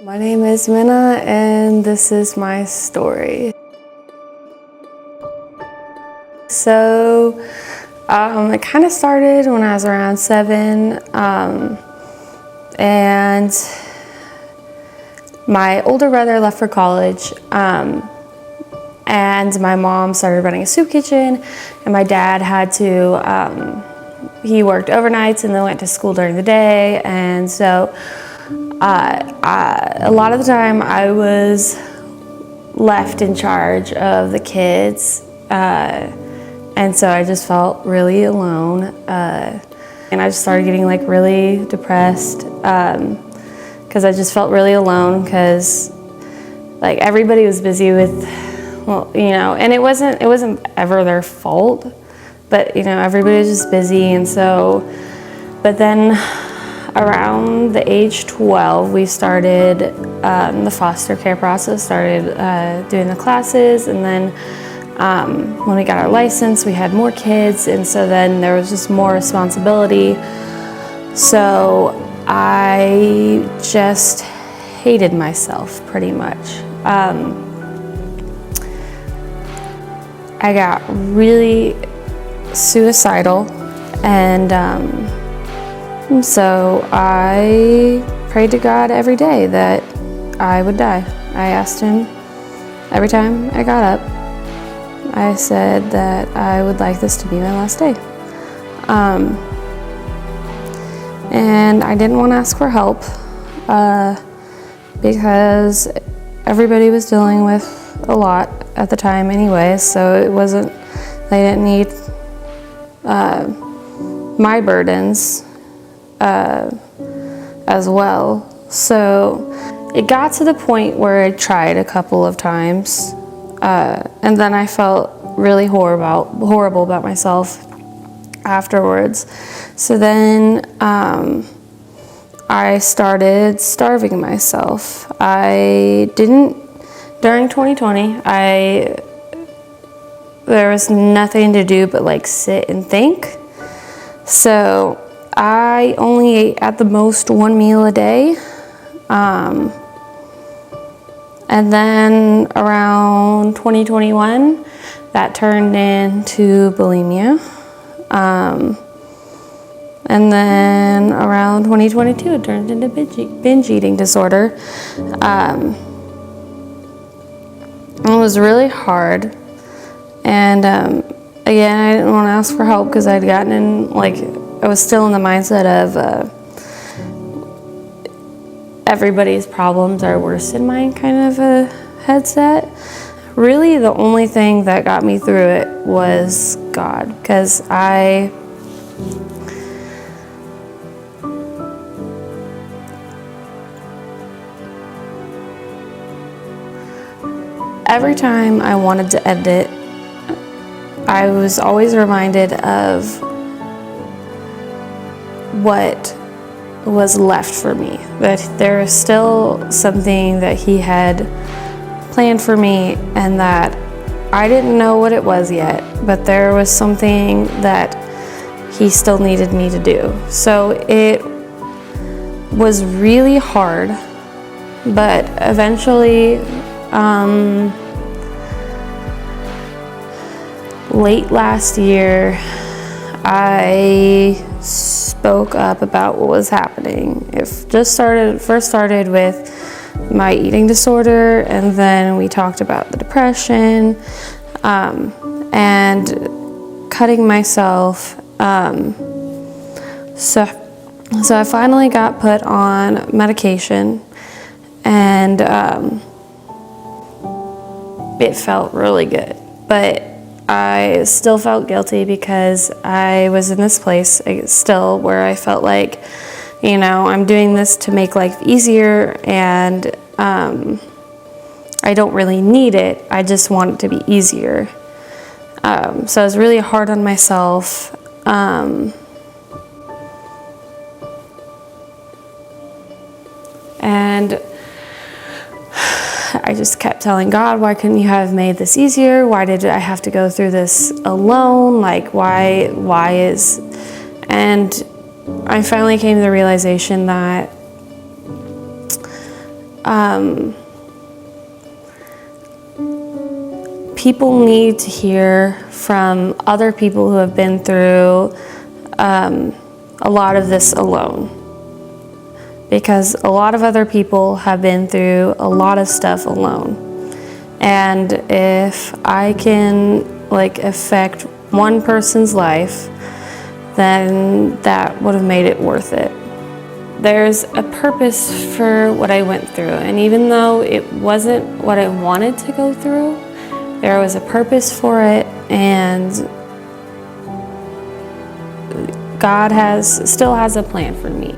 My name is Minnah, and this is my story. So, it kind of started when I was around 7, and my older brother left for college, and my mom started running a soup kitchen, and my dad had to, he worked overnights and then went to school during the day, and so a lot of the time I was left in charge of the kids, and so I just felt really alone, and I just started getting like really depressed because I just felt really alone because like everybody was busy with, well, you know, and it wasn't ever their fault, but you know, everybody was just busy. And so, but then around the age 12, we started the foster care process, started doing the classes, and then when we got our license, we had more kids, and so then there was just more responsibility. So I just hated myself pretty much. I got really suicidal, and so I prayed to God every day that I would die. I asked him every time I got up. I said that I would like this to be my last day. And I didn't want to ask for help because everybody was dealing with a lot at the time anyway, so it wasn't, they didn't need my burdens as well. So it got to the point where I tried a couple of times, and then I felt really horrible about myself afterwards. So then I started starving myself. During 2020, there was nothing to do but like sit and think. So I only ate at the most 1 meal a day. And then around 2021, that turned into bulimia. And then around 2022, it turned into binge eating disorder. It was really hard. And again, I didn't want to ask for help because I'd gotten in, like, I was still in the mindset of everybody's problems are worse than mine kind of a headset. Really, the only thing that got me through it was God, because every time I wanted to end it, I was always reminded of what was left for me, that there was still something that he had planned for me, and that I didn't know what it was yet, but there was something that he still needed me to do. So it was really hard, but eventually, late last year, I spoke up about what was happening. It first started with my eating disorder, and then we talked about the depression, and cutting myself. So I finally got put on medication, and it felt really good, but I still felt guilty because I was in this place still where I felt like, you know, I'm doing this to make life easier, and I don't really need it. I just want it to be easier. So I was really hard on myself. And I just kept telling God, why couldn't you have made this easier? Why did I have to go through this alone? Like, and I finally came to the realization that people need to hear from other people who have been through a lot of this alone. Because a lot of other people have been through a lot of stuff alone. And if I can affect one person's life, then that would have made it worth it. There's a purpose for what I went through, and even though it wasn't what I wanted to go through, there was a purpose for it, and God still has a plan for me.